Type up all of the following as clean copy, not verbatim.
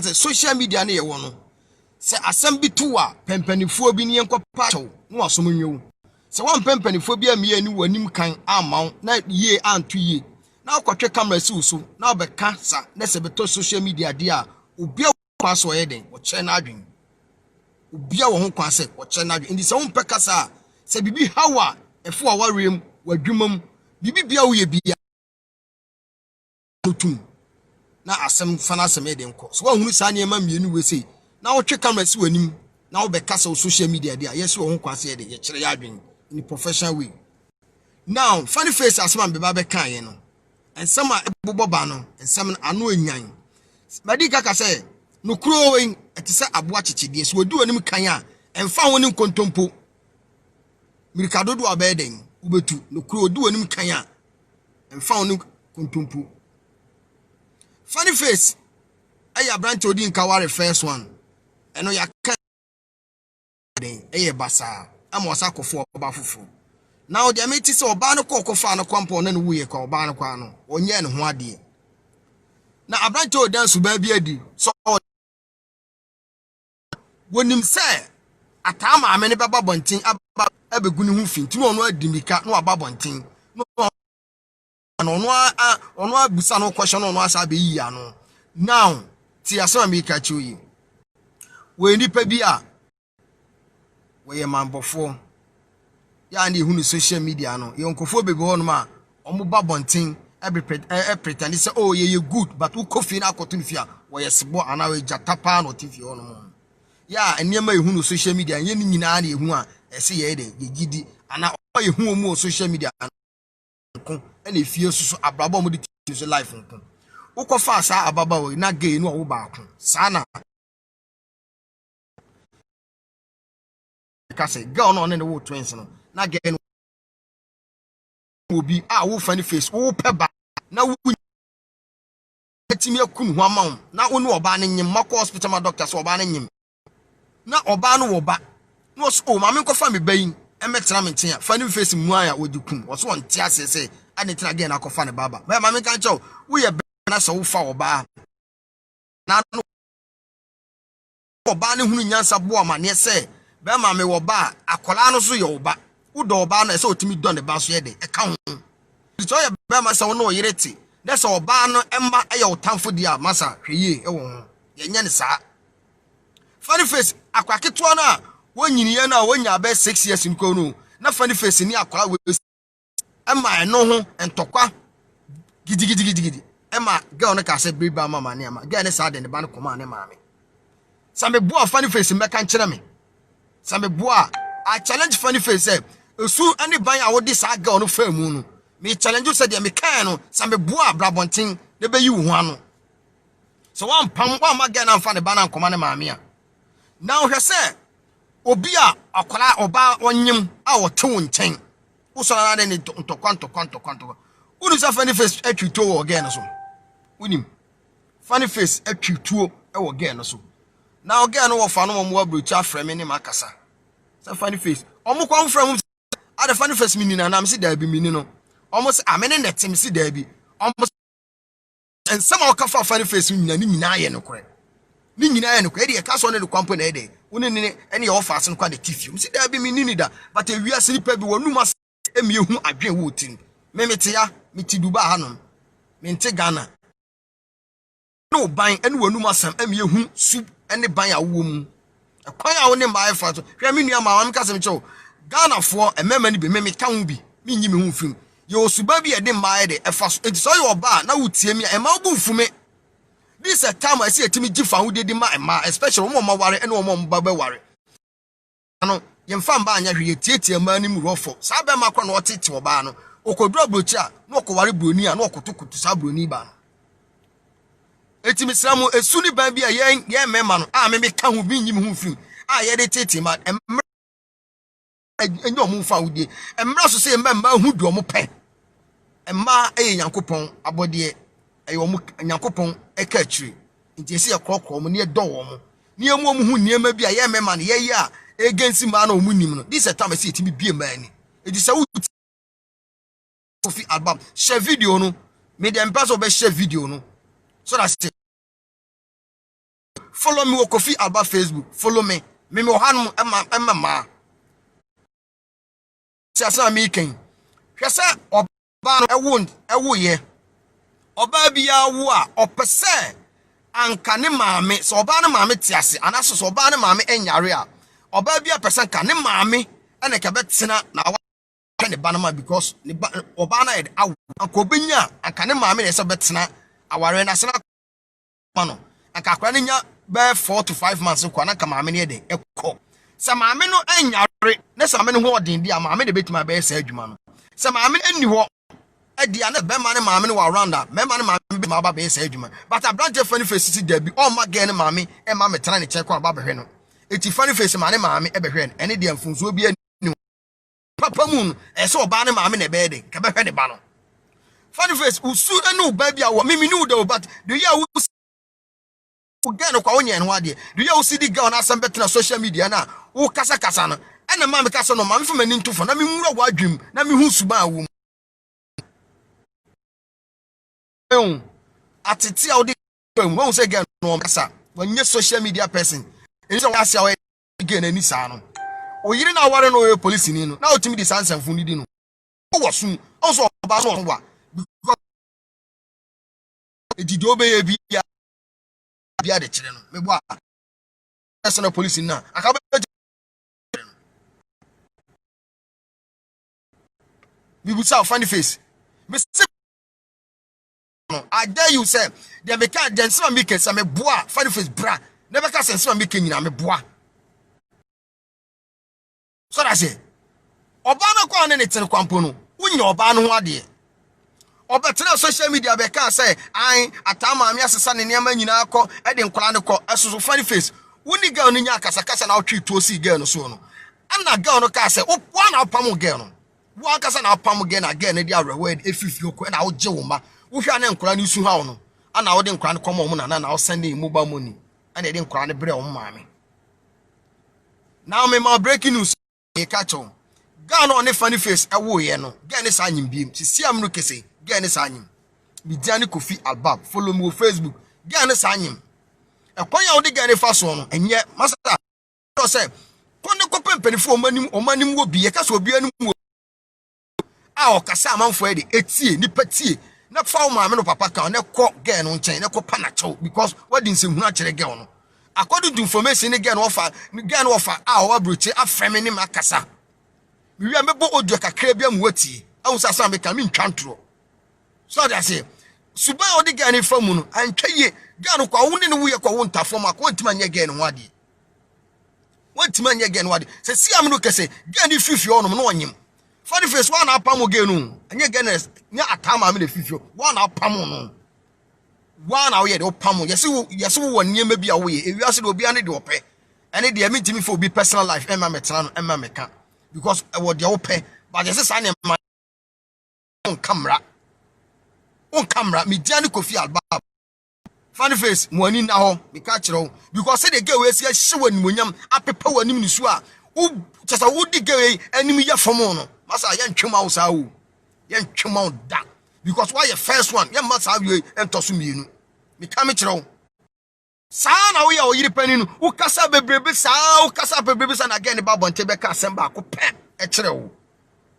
say social media na ye wo no se asem bi to a pempanifuo bi ne enko pacho no asom nwewu se won pempanifuo bi amie ni wanim kan amaw na ye anto ye na akotwe camera si uso na obeka sa na se beto social media dia obi kwa so ye den wo che na adwen obi a wo ho kwa se wo che na adwen ndi se won peka sa se bibi hawa efo a warem wadwumam bibi bia wo ye bia tutum na asem fana asem e den ko so wo hunu sa ne ma mienu we sei na wo twe camera si wanim na wo beka sa social media dia yes wo ho kwa se ye den ye kire ya adwen in a professional way. Now funny face asem am be ba be kan ye no and some are boba no and some anu enyan madika ka say no kuro wen etise aboa chichidie so odu onim kan a emfa wonim kontompo mirikado do abeden ubetu no kuro odu onim kan a emfa wonim kontompo. Funny face aya branch odi nka ware first one eno ya kan den eye basa amosa kofo oba fufu. Now the ameti se oba no kokofa no kwampo na no wuye ka oba no kwa no onye ne ho ade na abranche odan su ba bi adi so wonim se atama amene baba bontin abegunu hu fin timo no adimika no aba bontin no ono abusa no question no asa be yi ano. Now ti asema mi ka chuyi we nipa bi a we mambofo ya ndi hunu social media no yonkofo bebe ho no ma omo babontin pretend say oh ye good but who kofi na akotun fia wo yesebo ana we jatapa no tifi ho no ya enema ehunu social media ye ni nyina na ehu a ese ye de ye gidi ana o ye hu omo social media ko ena efie susu abrabo mo de tifi life nko ukofa sa ababa we na gay no wo ba ko sa na ka say girl no ne wo twins no na gen obi a wo funny face wo peba na wo etimi akunu ho amawo na wo ne oba ne nyim makọ hospital ma doctor so oba ne nyim na oba no wo ba no so o ma me nkofa me bayin e metena me ntia funny face mu aya odukum wo so won tia sese ade tena gen akofa ne baba ma me kan chew wo ye na so wo fa oba na no oba ne hunu nyansa bo ma ne se be ma me wo ba akola no so ye oba udo oba na se otimi don de ba so ye de e ka ho so ye be ma se wo no H0T na se oba no emma eye otamfo dia masa hweye e wo ho ye nya ne saa funny face akwaketo na wonyini ye na wonya be 6 years nko no na funny face ni akwara we emma eno ho entokwa gidi emma girl no ka se briba mama ne ama girl ne saa de ne ba no koma ne maame sambe boa funny face meka nkere me sambe boa I challenge funny face say esu ani ban a wodi saa girl no fa mu no me challenge say de me kan no sambe boa brabonten de be yi wo ho ano so one pam one ma girl na fa ne ba na nkoma ne maame a now hwe say obi a akola oba onyim a wote wo nchen wo so na de ne ntokwa unu sa funny face atwito wo girl no so unim funny face atwito e wo girl no so now girl no wo fa no mo abrocha frame ne makasa sa funny face omo kwa frame ada funny face minina na msi da bi minino omo se amene netim si da bi omo en sama o ka fa funny face minina ni nyina ye no kore ni nyina ye no kore e ka so ne de kwampo na e de woni ne ene ye ofa so kwa de tifi msi da bi minini da but e wi asiripa bi wonu ma emi ehu adwen wo tin memete ya meti duba hanom mente Ghana no ban ene wonu ma sam emi ehu su ene ban awo mu ekwan a woni mba efa so hwe me nua ma wam ka sem chew Ghana fo emema ni be me ka hu bi me nyi me hu fim ye osuba bi e de mba e de efa so enti so ye oba na wutie mi ema obu mfume this a time I see etimi gifa hu de ma ema especially wo mo ware ene wo mo mba be ware ano ye mfa mba anya hwe tietie ma ni mu rofo sa be ma kwa na otete oba no okodura brochi a na okoware broni a na okotokoto sa broni ba no etimi sramu esu ni ban bi a ye mema no a me ka hu bi nyi me hu fim a ye de tete ma enyo mu fa wudie emra so se emma hu du omo pe emma yankopon abode omo yankopon eka atwire nti ese ye krokro omo ne ye do omo ne emu omo hu niema bi a ye mema no ye a egensi ma na omo nim no this time ese etimi bie ma ani edi se wu KOFI ALBAB share video no me dem pass obe share video no so that follow me KOFI ALBAB Facebook. Follow me. Me hanum emma ma. Siasa mi ken. Hwese oba no ewo ye. Oba bia wo a opese anka ne maame so oba ne maame tiase anaso so oba ne maame enyare a oba bia pese anka ne maame ene ka betena na wa ne banama because ne oba na ed awo anka obenya anka ne maame ne se betena aware na sena no anka akwa ne nya be 4 to 5 months kwa na ka maame ne de ekọ se maame no enyare ne se maame no ho odin dia maame de betima be se adwuma no se maame eni ho edi ana be ma ne maame no wa around that me ma ne maame be ma ba be se adwuma but a branch funny face si da bi all ma ge ne maame e ma metena ne check kwa ba behwe no eti funny face ma ne maame e behwe no ene de mfunso bi ani papa mu e se oba ne maame ne be de ka behwe ne ba no funny face usu ene oba bi a wo mimi ni do but do ya wo again kwa onye no ade do you see the girl na asem betena social media na wo kasa kasa no ena ma me kasa no ma me fama ni ntofo na me nwura wa adwum na me hu suba awu atete a odi won say girl no kasa wonye social media person eni so wase a again ani sa no o yiri na ware no police ni no na otimi di sansanfu ni di no wo sun o so ba no wa edidi obeye bia bia de kire no mebo a national police na akaba bibusa funny face me no I dare you say they be can den some make some boa funny face bra never can sense some make nyina me boa so that say oba na kwa ne tere kwampo no unya oba no ho ade obetere social media be can say an atama me asesa ne niam nyina akọ e de nkora ne kọ esoso funny face woni girl no nya akasa na otwe to si girl no so no ana girl no ka say wo na opam girl no wo akasa na opam girl na girl ne dia rewe efifi okọ na wo je wo ma wo hwa ne nkora ne su ha no ana wo de nkora ne komo mu na wo send e mobile money ana de nkora ne bre wo maame now me ma breaking news e ka cho girl no ne funny face e wo ye no girl ne sa nyim biem ti siam no kese girl ne sa nyim bidiani KOFI ALBAB follow me on Facebook girl ne sa nyim e kwanya wo de girl ne fa so no enye master to say konde ko pempenifo omanim wo bi e ka so obi anim a o kasa amanfo e de etie ni patie na fa wo maame no papa ka ne ko girl no nchen ne ko panacho because what din se hunu a kire girl no according to information ne girl no offer a o abrochi afreme ni makasa mi wi mebo audio kakra bia mu watie a wo sasa me ka mi ntwantro so that say suba o de girl ne fa mu no antwaye girl no kwa wo ne wo ye kwa wo ntafom akwa ntima nya girl no wade wantima nya girl no wade se siam no kese girl ne fifi ono no onyim funny face one apam girl no anya girl nya atama me ne fifi one apam no one awo ye de opam yesi wo niam bia wo ye ewiase de obi ane de ope ene de mitimi for obi personal life emma metena no emma meka because e wo de ope but yesi sa ne ma on camera Multimedia KOFI ALBAB funny face mo ani na ho me ka kire ho because say the girl we see hye wani monyam apepa wani ni so a wo chesa wo di girl anim ya fom no masa ya ntwema wo sa wo ya ntwema wo da because why your first one ya masa we entoso mienu me ka me kire ho sa na wo ya o yiri pani no wo kasa bebrebe sa na again ba bonte be ka asem ba ko pe e kire ho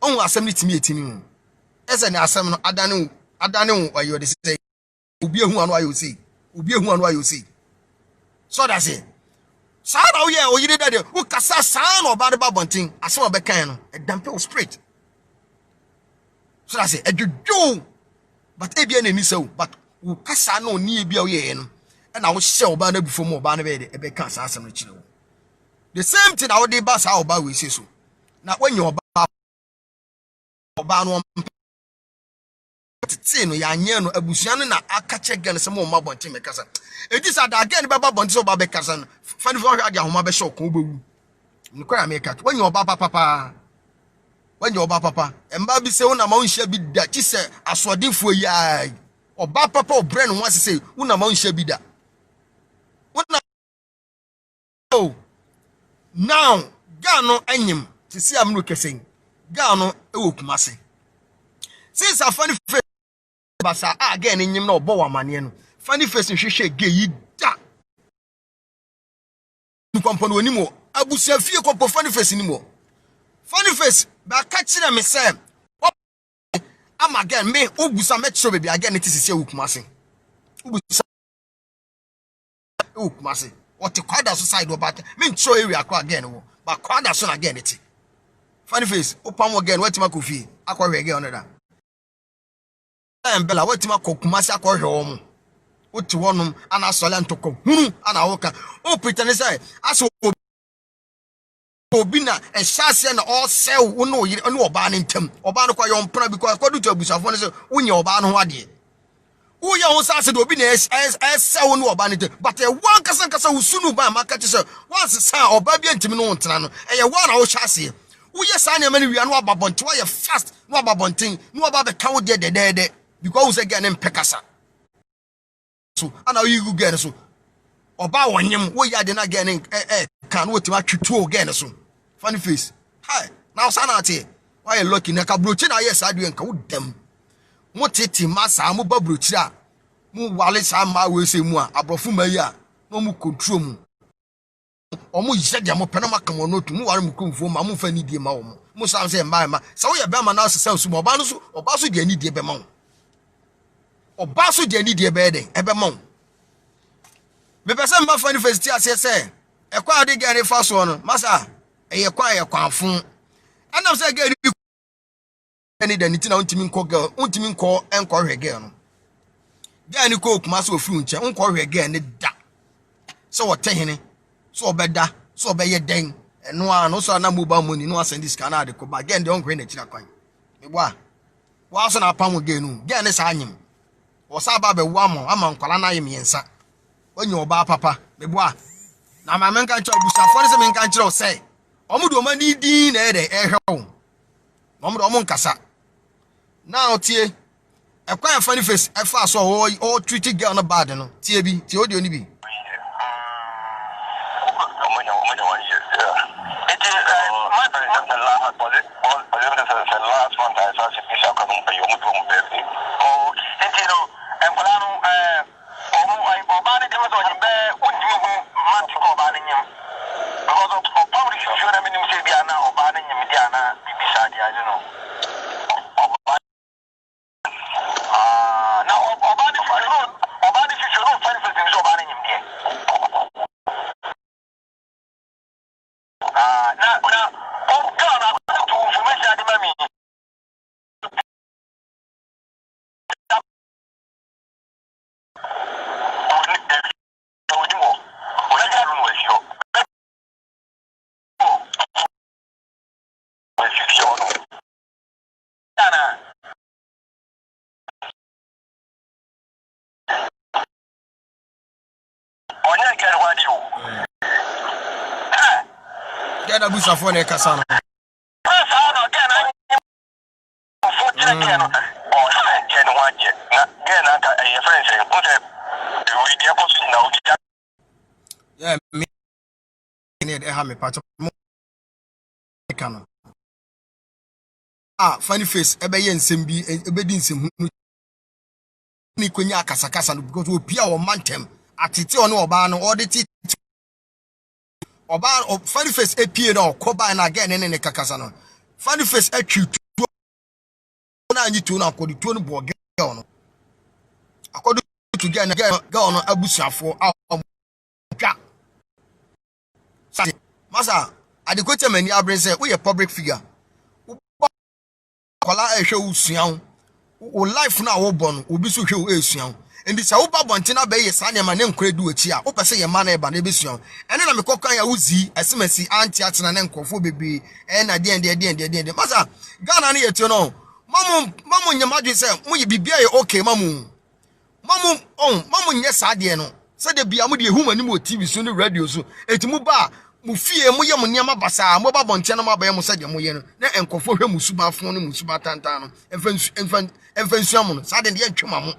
on asem ni timi etini ese ni asem no adane wo ayo de say obi ehu anu ayo say so that's it sa na wo ya o yiri dade wo kasa sa na oba de ba bonten asem oba kan no e dampe o spirit so that's it edwodwo but e bia na ni so but wo kasa na oni e bia wo ye no e na wo hye oba na bifo mu oba na be de e be kan sa asem no kire wo the same thing na wo de ba sa oba we say so na wanya oba no tete no ya nye no abusuan no na akache gan se mo mabonte me kasa edi sa da again be babonte so ba be kasa no fani fo hwa dia homa be shock obewu nkwa me ka wanya oba papa emba bi se una ma unhia bi da chi se asodefo yi ai oba papa obre no wase se una ma unhia bi da una oh now gano anyim ti si amru kesen gano ewo kumase since a funny face basa again nyim na obo wa mane no funny face hwehwe ge yi da compound onimo abusia fie kompo funny face ni mo funny face ba ka kire me say am again me obusa me chiro baby again it is say Kumasi obusa Kumasi what the kwada so side about me chiro area kwa again wo ba kwada so again it funny face opam again what ma KOFI akwa again on that Bella what ma Kumasi akwa hwe wo uti wonum ana sole ntoko hunu ana woka o pretend say aso obi na ehase na all sell wo no yire no oba ne ntam oba no kwa yon pra because kwadu to abusafo ne say wonye oba no ho ade wo ye ho sase de obi na sell no oba ne ntam but e wan kasa usunu ba maka che say once say oba bi ntimi no ntena no eye wan na wo hyase wo ye sa na mani wia no ababonte wo ye fast no ababonten no oba be ka wo de because wo say get nem pekasa so ana you get so oba wonyem wo ya de na get kan wo tima twetwo again so funny face hi now sanate why you lucky na ka brochi na yes adu enka wo dem mo tete masa mo ba brochi a mo wale sa ma we se mu a abrofu ma yi a no mo control mu omo yise de mo pena maka mo notu mo ware mo kumfo ma mo fa ni die ma wo mo sa say ma sa wo ye be ma na se su mo oba no so oba so de ni die be ma wo oba so de ni die be den ebe ma wo me pese mba funny face ti ase se e kwa ade gere fa so no masa e kwa afun anam se gere ni da ni ti na untimi nko girl untimi nko enko hwe girl no da ni ko Kumasi ofuru nche nko hwe girl ni da so wo tehene so obeda so obeye den eno a no so na mobile money no asend this kana de ko ba girl de onko na chira kwan me bua wa so na pam girl no girl ni sa anyim wo sa ba be wa mo ama nkwala na yem yensa onye oba papa me bua na ma men kan cho busafo ne se men kan chiro say omudo o mani din na ede ehwe wo omudo omun kasa now tie e kwa funny face e fa so o treat girl no bad no tie bi tie odi oni bi Get a boost of one casano. Yeah, me need a hammy patch of canon. Funny face, Ebeyen Simbi, Ebedin Nikunya Casacasa because we peer or mantem at it on Obano or the tea. Oba funny face appeared or coba and again in the Cacasano. Funny face acute na you to now call the tone boy girl. According to get a girl on Abusa for our Masa, I the question many abrin say we a public figure. Kola e hwe usuan. O life na wo bon obi so hwe usuan. Endi sa wo ba bontina be ye sa ne ma ne nkredu achi a wo pese ye ma na e ba na ebesuan ene na mekokan ya wuzi esemasi anti atena ne nkofo bebe e na de masa Ghana ne yetu no mamu nyamadwe se mu ye bibia ye okay mamu nye sa de no se de bia mu de ehu mani mo TV so ne radio so etimu ba mu fie mu ye mu niam basa mo ba bonche no mabaye mu se de mu ye no na nkofo hwe musuba fon ne musuba tantan no enfansuam no sa de ye twema mo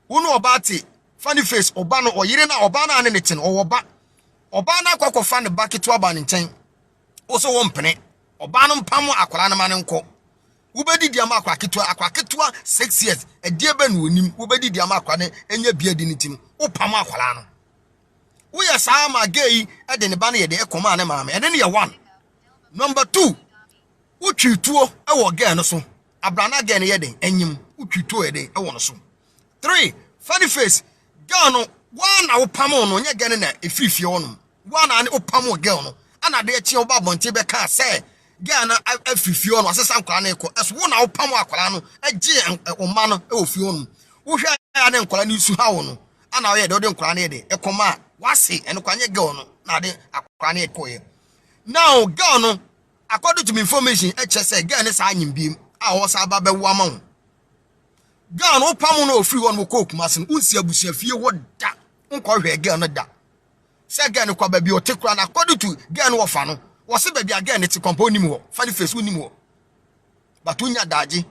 Uno obati funny face obano oyire na obana ane netin owoba obana akwakofa ne baketo aba ne nchen oso wo mpene obano mpam akwala ne mane nko ubedi diama akwaketwa 6 years edie be no onim ubedi diama akwa ne enya bia di nitim opam akwala no We are Sama gay at the Bani de command, mamma, and then you one. Number 2, Uchi tuo, I again so. Abrana again yeding, and you Uchi tuo a day, I want so. 3, funny face, Gano, 1 hour pamon on your getting a free fionum. 1 and opamo girl, and I dare chill babon tibeka say, Gana a free fion was a San Canico, as 1 hour pamo aquano, a jam or manner of fionum. Who had them calling you Suhano, and I don't cranny, a command, wasi, and Quanya Gono, not a cranny coy. Now, Gano, according to information, HSA Gan is hanging beam, I was about a woman. Gano, Pamono, free one will cook, Masson, Usia Busia, fear what that, Uncle Gan that. Second, a baby or take one according to Gan Wafano, was a baby again, it's a component more, funny face, winning more. But when you're daddy,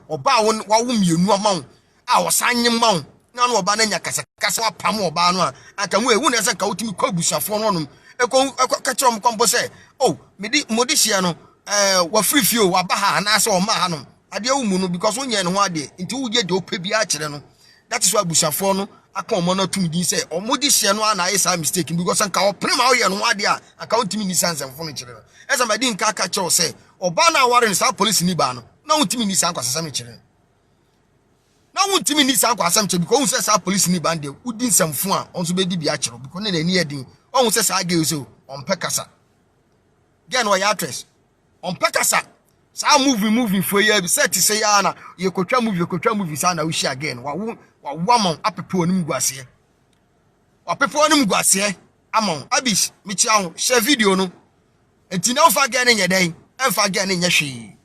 or bound, wawum you no amount, I was signing mount, none of Banana Casa Pamo Banwa, and can we win as a coating Cobusa for one. Catch on compose. Oh, Modiciano, were free few, Wabaha, and I saw Mahano. I dear Munu because 1 year and 1 day into we get do Pibiachano. That is why Busafono, I come on to me say, or Modiciano, and I is mistaken because I can't prima and 1 year account to me sons and furniture. As I didn't catch or say, or Bana warrants our police in Ibano. No to me, Nissan was a cemetery. No to me, Nissan was a cemetery because our police in Ibande would do some fun on the baby biachero because they near the. On says I give so on Pekasa. Again, why actress on Pekasa. So moving for you. Said to say, Anna, you could try movie, son. We share again. What woman up upon him was here. Or before him was here. Among Abyss, Michel, share video no. And to know for getting a day, and for getting a she.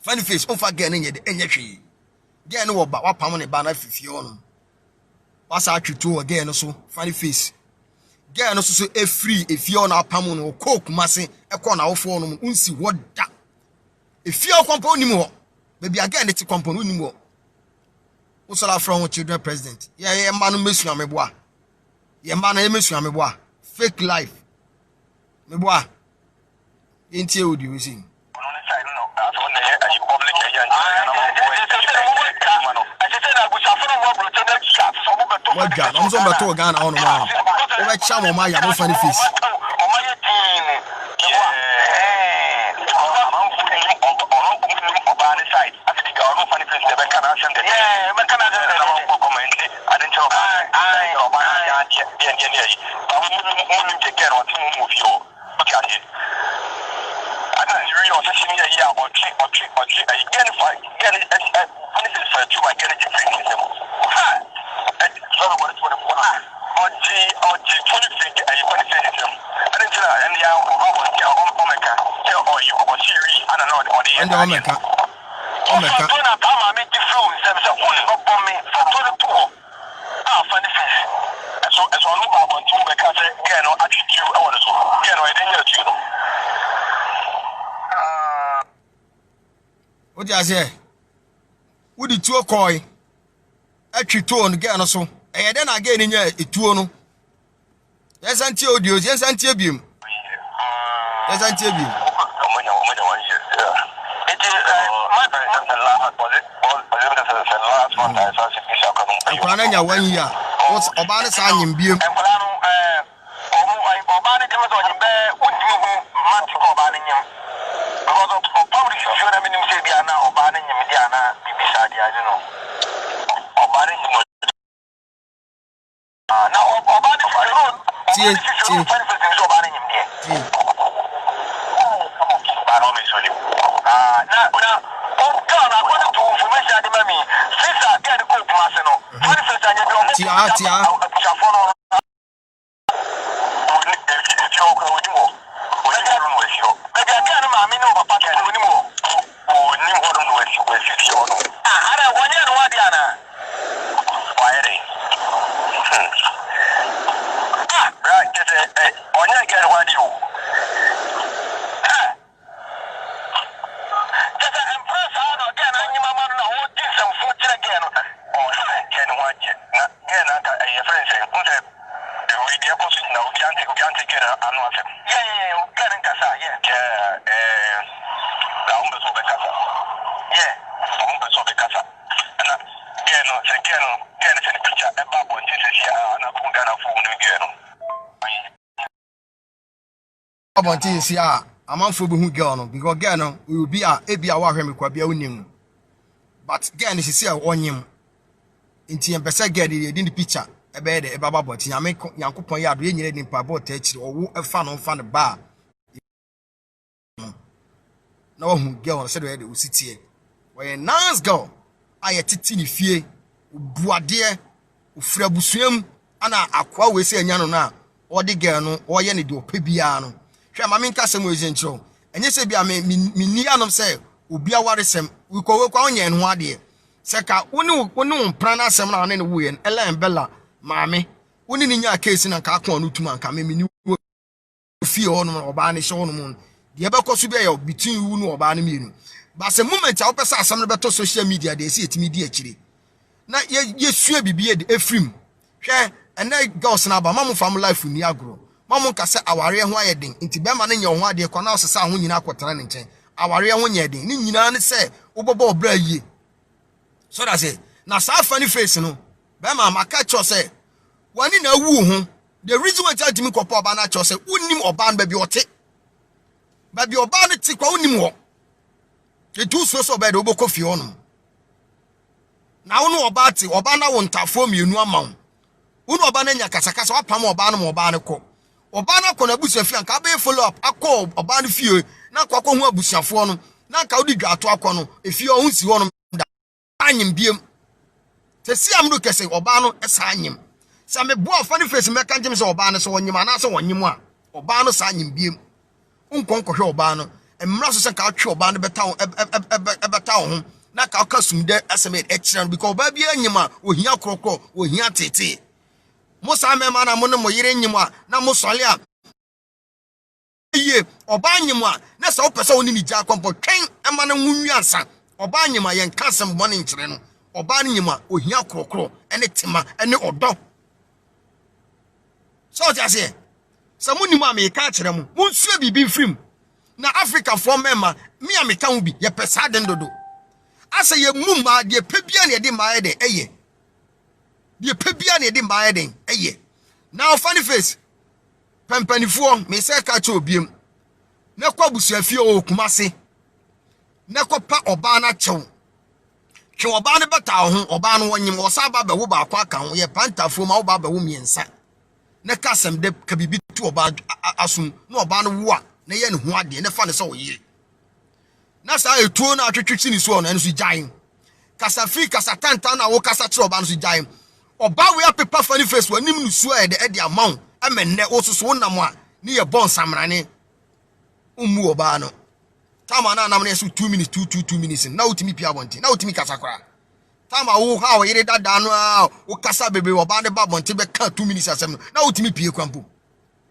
Funny face, on for getting a she. Get no about what permanent banner if you own. What's out you two again also? Funny face. Girl no so a free if you're not pamon or coke massing a corner of phone unsi what that. If you're compound more, maybe again it's a compound anymore. What's all from children president? Yeah, man, miss you, my boy. Yeah, man, miss you, my boy. Fake life. My boy. Ain't you, do you see? What God? I'm so about to go on now. Over cham on my funny face. What do you say? Would it to a coy? Actually, two on the gun or so. And then again in your two. Yes, until you, yes, until you. Yes, until you. I'm planning your 1 year. What's about a sign in beam? picture about what Jesus and a Pungana phone. About this, yeah. I'm on for who girl no because girl no we will be a ebi a wa hwem kwa bia unim. But girl is see a onyim. Inti empese girl dey the picture e be dey e baba but nyame yankopon ya do ye nyina nimpa bo ta akiri owo e fa no fa ne ba. Na wo hu girl say dey o sitie. We nice girl. Aye titi ni fie. Buade ofura busuam ana akwa we say anya no na o de girl no o ye ne de opebia no. Hwe ma menka sem we zencho enye se bia me ni anom se obi awaresem we ko we kwa onye ho ade se ka woni prana asem na ne wo ye ela bella maame woni ni nya case na ka akon no tuma nka me ni fie ho no oba ne hye ho no mu de be koso bia ye between wu no oba ne mienu ba se moment a wo pesa asem no beto social media de se etimi di akire na ye sua bibie de efrim hwe ene girls na ba mamu fam life ni agro mamu ka se aware ho ayedin nti be ma ne nye ho ade kwa na osesa ho nyina akotara ne nchen aware ho nye den ni nyina ne se obobo obra yie so that say na sa funny face no be ma maka cho se wani na wu ho the reason why tell me kopo oba na cho se unim oba na ba bi oba ne ti kwa unim ho etu so be de oboko fi ho no na wonu oba ti oba na wo ntafo mienu ama wonu oba na nya kasakasa wapam oba na mo oba ne ko oba na kona busuafie anka be follow up akọ oba na fie na kwakọ hu abusuafo no na anka odi dwato akọ no efie ohun si ho no da anyim biem te si amru kese oba no esa anyim sa me bo funny face me kan jim se oba no so onyim ana se wonyim a oba no sa anyim biem unkon hwe oba no emra so se ka atwe oba no beta ho na ka kasumde aseme ekira because oba bi anyim a ohia krokro ohia tete Musa mema na mo yire nyimwa na mo sole a ye oba nyimwa na se opese woni ni ja kwampo twen ema na nwunwi ansa oba nyimwa yen kasem bone nkire no oba nyimwa ohia krokro ene tema ene odo so jase se mo nimu ame ka kire mo nsuo bibi frim na Africa for mema mi ame ka hu bi ye pesa den dodo ase ye mumma de pebia na de maaye de eye de pebia na de maaye den eye now funny face pempanifo me se ka cha obiem na kwa busuafie o kumase na kwa pa oba na chew twe oba ne beta ho oba no wonyim osa ba be wo ba kwa ka ho ye pantafo ma wo ba be wo miensa na kasem de kabibi tu oba asum na oba no wo a na ye ne ho ade na fa ne se wo yire na sa etuo na atwetwe ni so no enso gyan kasa free kasa tanta na wo kasa kire oba no so gyan oba we apepa funny face wanim no so e de amount amenne wo so so nam a ne ye bon samrane umu oba no tama na nam ne so 2 minutes 2 minutes na utimi pia bonti na utimi kasa kra tama wo ha wo yire dada no a wo kasa bebe oba ne ba bonti be ka 2 minutes asem no na utimi pie kwampo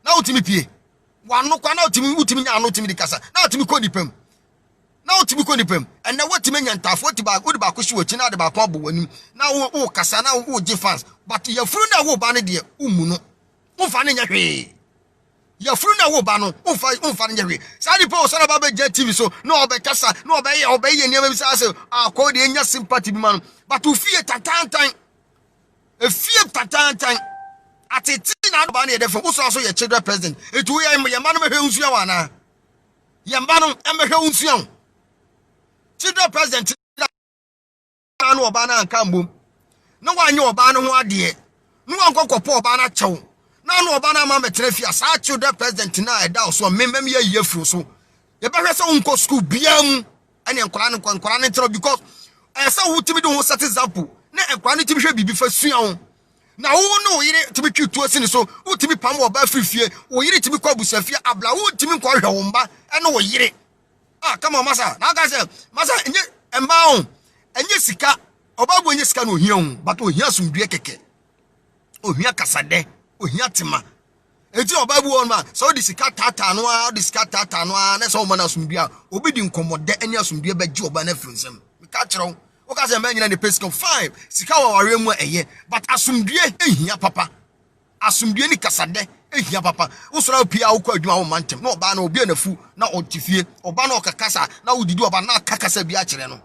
na utimi pie wano kwa na utimi nya no utimi di kasa na utimi ko dipem na utimi ko dipem enne watimi nya ntafo ti ba wo di ba ko hwe na de ba ko abo wanim na wo kasa na wo gi fans but ya furu na wo ba ne de umu no wo fa ne nya hwe ya furu na wo ba no wo fa ne nya hwe sa di po so na ba be TV so na obe kasa na obe ye niam bi sa se akọ de nya sympathy bi man but wo fie tatantan e fie tatantan ateti na ba ne de fo wo so ye children president etu ye ma no me hwe nsu ya wana ye ma no e me hwe nsu ya children president na no oba na nka mbom na wanye oba no ho ade no wankokọpọ oba na chew na no oba na ma metre fia sa children president na eda so memem ye yefru so ye behwe se unko school biam ene nkora ne tro because esa wutimi de ho set example na nkora ne timi hwe bibi fa sua ho na wo no yire timi twitu asini so wutimi pam oba frifie wo yire timi kwa busafie abla wutimi nkwa hwe wo mba ene wo yire come on masa na ga se masa enye embawo enye sika obabu enye sika no ohia hu but ohia sumdue keke ohia kasade ohia tema enti obabu won ma so di sika tata no a di sika tata no a na so mo na sumdue obi di nkomode eni asumdue beji oba na frinsem me ka kire wo ka se ma nyina ne pesco 5 sika wa ware mu eye but asumdue ehia papa asumdue ni kasade ehia papa usoro pia wo kwa adwuma wo mantem na oba na obi anafu na otifie oba na okakasa na wodidi oba na akakasa bi a kire no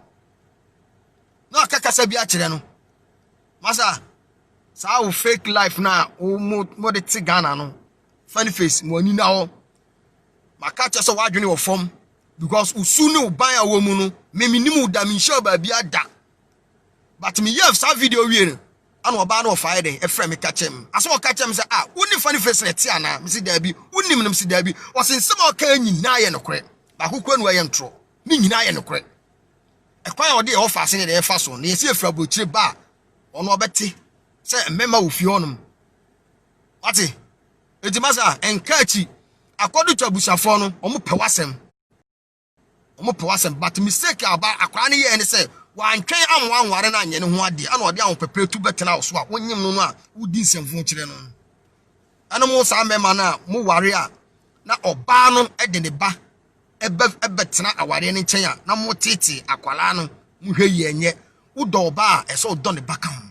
na akakasa bi a kire no masa Sa fake life na o mo de ti Ghana no. Funny face mo ani na ho. Maka che so wadwene wo fom because usu ne uban a wo mu no me minim da me show ba bia da. But me have some video we no. Ana oba na ofire den e frɛ me ka chem. Aso o ka chem say woni funny face na ti ana me si da bi wonim nem si da bi. O sensem o ka nyina ye nokore. Ba kokoro no ye ntro. Ni nyina ye nokore. E kwan o de offer se ne de fa so na ye si efra bochire ba. Ono obeti say mema wo fi honum. Wati enti masa enkachi akodu twabusafo no omo pe wasem but mistake aba akwa ne ye ne say wantwen anwanware na anye ne ho ade ana ode ahon pepre tu betena so a wonyim no a wudi nsɛmfo kire no ana mo sa mema na mo ware a na oba no de ne ba ebetena aware ne nkyɛn a na mo tete akwala no mo hwɛ yi enye wodɔ oba a ɛsɛ wodɔ ne ba ka ho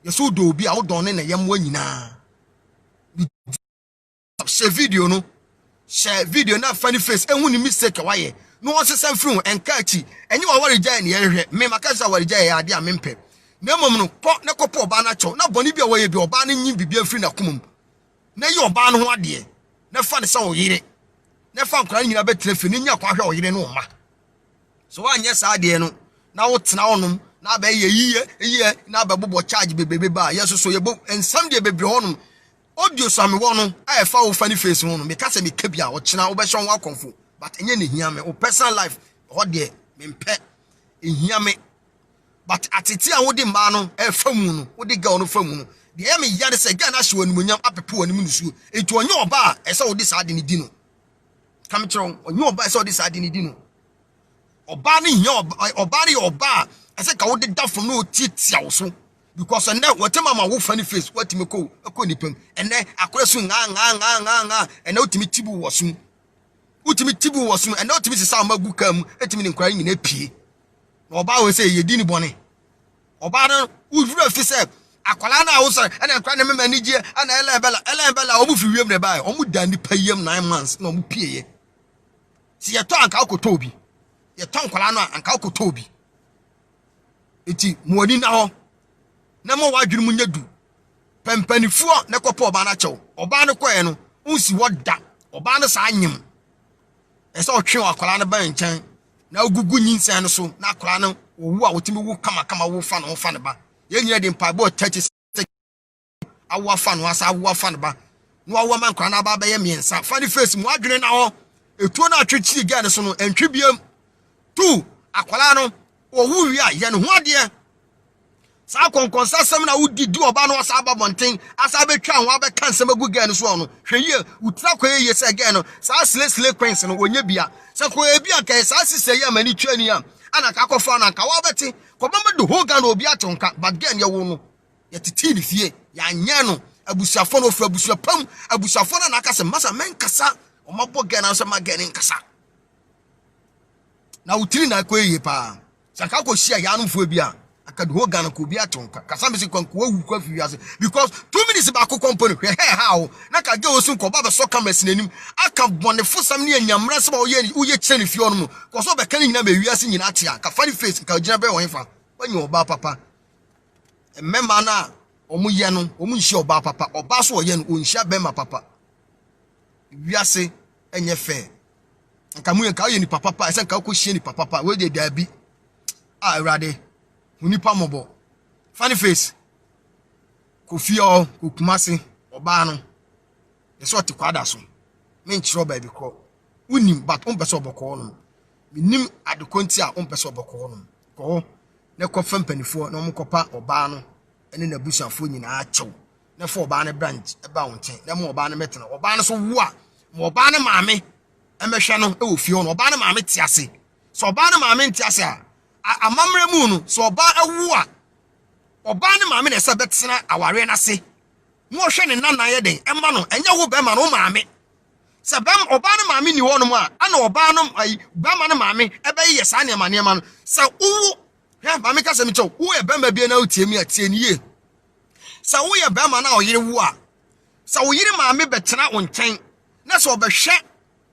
yeso wodɔ obi a wodɔ ne na yam wanyina share video na funny face ehun ni mistake waye no won sesam free enkachi enyi wa ware jai ne yehwe me makasa ware jai ya ade a mempe na mom no ko ne kopo oba na cho na boni bia waye bi oba na nyi bibia free na komum na yi oba no ho ade na fa ne sa oyire na fa nkra nyina betre fi ne nya kwa hwe oyire no ma so wanye sa ade no na wo tena honum na ba yiye na ba bobo charge bebebe ba yeso so yebo ensam de bebre honum audio sami wono I fa wo funny face wono me kase me kabia wo kina wo be hwon wa konfo but enye ne hia me o personal life ho de me mpe ehia me but atiti a wo de ma no fa mu no wo de ga no fa mu no de e me yade se ga na hye woni munyam apepe woni mu nusu etu onye oba a ese wo de sa de ne di no kam kiro onye oba ese wo de sa de ne di no oba ne hia oba ne oba ese ka wo de da from no titia wo so because and now what mama wo funny face what me ko nipam and then akoresu nga and now timi tibu wosu utimi tibu wosu and now timi sisa magu kam etimi nkwa nyina pie na oba we say yedi ni bone oba no uvura fi say akwala na wo say and nkwa ne mema nigye ana elebela omu fi wiem ne bai omu da ni payem 9 months na omu pie ye si yeto anka akoto obi yeto nkwala no anka akoto obi eti muoni na ho na mo wadwunu mu nyadu pampanifuo ne kopo oba na chew oba ne koe no unsi woda oba ne sa anyim ese otwe akwala ne ban nkyɛn na ogugu nyinsan no so na akwala no owu a wotimi wu kama wo fa no fa ne ba ye nyina de mpabo 30 awu fa no asa awu fa ne ba no awu man kwala na ba ba ye miensa funny face mu adwene na ho etuo na atwechi ga ne so no entwebiem tu akwala no owu wi a ye ne ho ade sa konkonsa sem na wudi di oba no asa aba bonten asa betwa ho aba kan sem agu ga no so no hweye utra koye se ga no sa sle queens no onye bia sa koye bia kai sa sise ya mani twani am ana ka kofa na ka wa beti ko bamba do ho ga no obi atonka but ga ne wo no ye titi ni fie ya nya no abusuafo no fra abusuapam abusuafo na aka se masa men kasa o mabo ga na so ma ga ne nkasa na utiri na koye pa sa ka ko hia ya no fo bia akadu ho gana ko bi atonka kasa me se kwanko wu kwa fi ase because 2 minutes ba ko company he how na ka ge osun ko ba so camera sinanim aka bone fosam ne anyamra se ba uye kyene fi ono mu ko so be kan nyina be wiase nyina atia ka funny face ka gina be won fa wanyi oba papa memma na omu ye no omu nhia oba papa oba so oye no onhia be ma papa wiase enye fe nka mu ye ka oye ni papa papa ese nka ko hie ni papa papa we de dabi awrade unipa mobo funny face KOFI Kumasi oba no yeso te kwada so me nchiro ba bi ko unim but on pese oboko no minim adekonti a on pese oboko no ko ne ko fampanifo na on kopa oba no ene na busuafo nyina achew ne fo oba ne branch e ba wonchen ne mo oba ne metena oba ne so wo a mo oba ne maame emehwe no e wo fie no oba ne maame ti ase so oba ne maame ti ase a amamre mu no so oba awu a oba ne maame na ese betena aware na se mo hwe ne nana ye den ema no enye wo be ma no maame se bem oba ne maame ni wono mu a ana oba no be ma ne maame ebe ye sa ne ma no se wo he maame ka se mi chew wo ye be ma bia na utie mi atie ni ye se wo ye be ma na oyire wu a se wo yire maame betena wo nkyɛn na se obehwe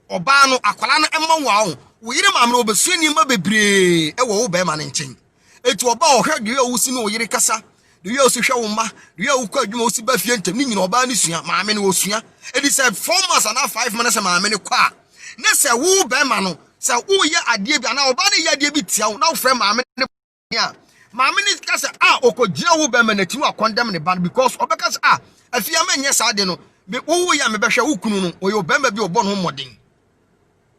oba no akwala no ema wo wo yire maame no obesu ni ma bebre e wo be ma ne nkyɛn etu oba ohwe de wo si no yire kasa do you also show ma do you ko adwuma osi ba fie ntem ni nyina oba ni sua maame ne osua e di say 4 months and 5 months maame ne kwa na say wo be ma no say wo ye ade bi na oba ne ye ade bi tia wo na wo frɛ maame ne ya maame ne ka say okogina wo be ma na ti wo condemn ne ban because obeka say afia ma nye sa de no wo ya me be hwɛ wo kunu no o ye obema bi obɔ no modern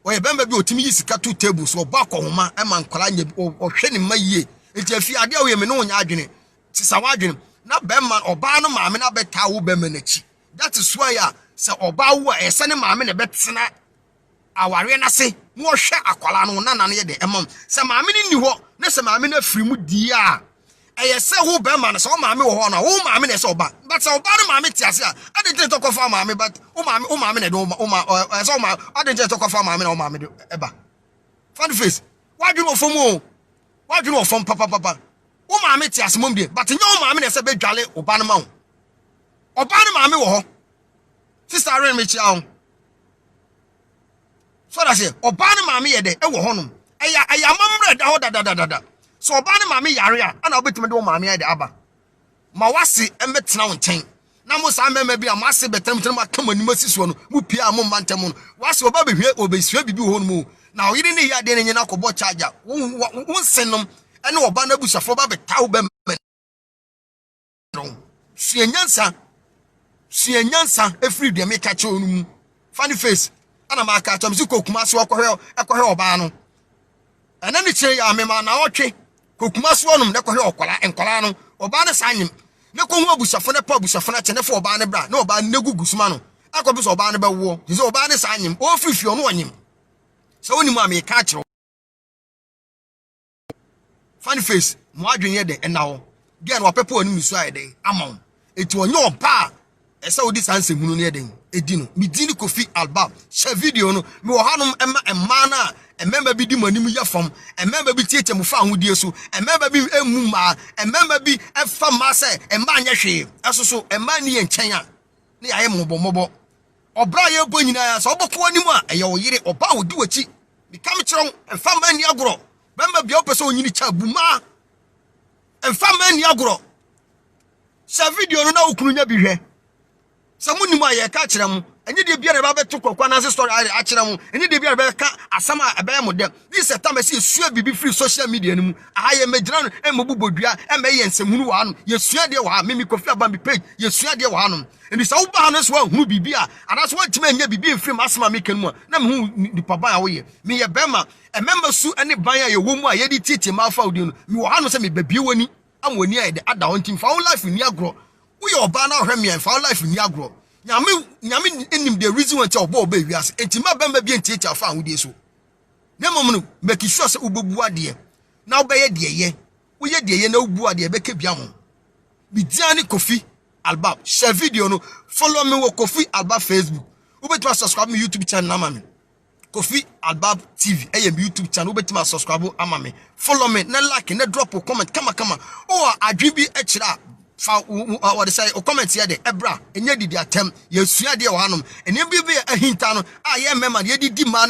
o ye bemba bi otimi yi sika 2 tables o ba kohoma e man kwala nya o hwɛ ne mayie enti afia ade o ye me no nya adwene ti sa wadwene na bemma oba no maame na beta wo bemma nachi that is why say oba wo ese ne maame ne betena aware na se mo hwɛ akwala no na ne ye de emam say maame ne ni ho na say maame na firi mu di eye say wo bemma no say o maame wo ho na wo maame ne say oba but say oba no maame ti ase ade tete to kofa maame but o maame ne do o ma say o ma ade tete to kofa maame na o maame de eba funny face wadwene ofom o wadwene ofom papa o maame ti ase mom de but nya o maame ne say be dwale oba no ma wo oba no maame wo ho sister ren me chia ho so that say oba no maame ye de e wo ho no eya mamre da ho da so oba no maame yare ana obetime de o maame ye de aba ma wase emetena wo nchen na mo sa mema bi am ase betem ma kama ni masiso no mu pia mo mantem no wase oba behwe obesua bibi ho no mu na oyire ne ya de ne nyina kobo charger wo senom ene oba na busafo ba betawo be suenyansa efri de me kache onu mu funny face ana ma ka chom si kokuma so ekohwe oba no ene ne kire ya me ma na otwe kokuma so onum ne kohwe enkola no oba ne sanyim ne ko hu abusafo ne pa abusafo na chene fo oba ne bra na oba ne gugusuma no akobi so oba ne bewo ze oba ne sanyim o fifio no onyim so oni mu am ka kire funny face mo adwenye de ena ho gen wa pepo oni misu ayede amon eti onye oba ese odi sanse hunu ne den edi no mi dini KOFI ALBAB share video no mi wo hanom emma na ememba bi di manim ya fam ememba bi tietie mu fa ahodie so ememba bi emu ma ememba bi efa ma se emma anya hwe esoso emma ni ye nchen a ne yaye mobomobo obra ye bo nyina ya so oboko anim a eye wo yire oba odi wachi mi kam kire emfa ma ni agoro bemba bi opese onyini cha buma emfa ma ni agoro share video no na okunu nya bi hwe samu ni ma ye ka kire mu enye de bia na ba beto kokwa na story a kire mu enye de bia be ka asama ebe mu dem this September see sua bibi free social media ni mu aha ye magina no emobubodua eme ye nsemhunu wa no ye sua de wa mimi KOFI ALBAB page ye sua de wa no eni sa wo ba no so hunu bibi a ana so wantima enye bibi free masama meken mu na me hu ni papa a wo ye me ye bema ememba su ene ban a ye wo mu a ye di titi ma fa odi no me wo ha no se me babie woni amwoni a ye de ada wontim fa wo life ni agro wo ye oba na hwe me fa wo life ni agro nyame enim the reason why obo wiase entima bemba bi enti afa ahodie so na mom no make sure say ubebu ade na obeye de ye wo ye de ye na ubu ade beke bia mo bidiani KOFI ALBAB share video no follow me wo KOFI ALBAB Facebook ubetima subscribe me YouTube channel na mama KOFI ALBAB TV my YouTube channel ubetima subscribe ama me follow me na like na drop a comment kama o adwibi e kira fa what they say o comment here de ebra enye didi atem ye sua de wo hanom ene bi ahinta no a ye mema ye didi ma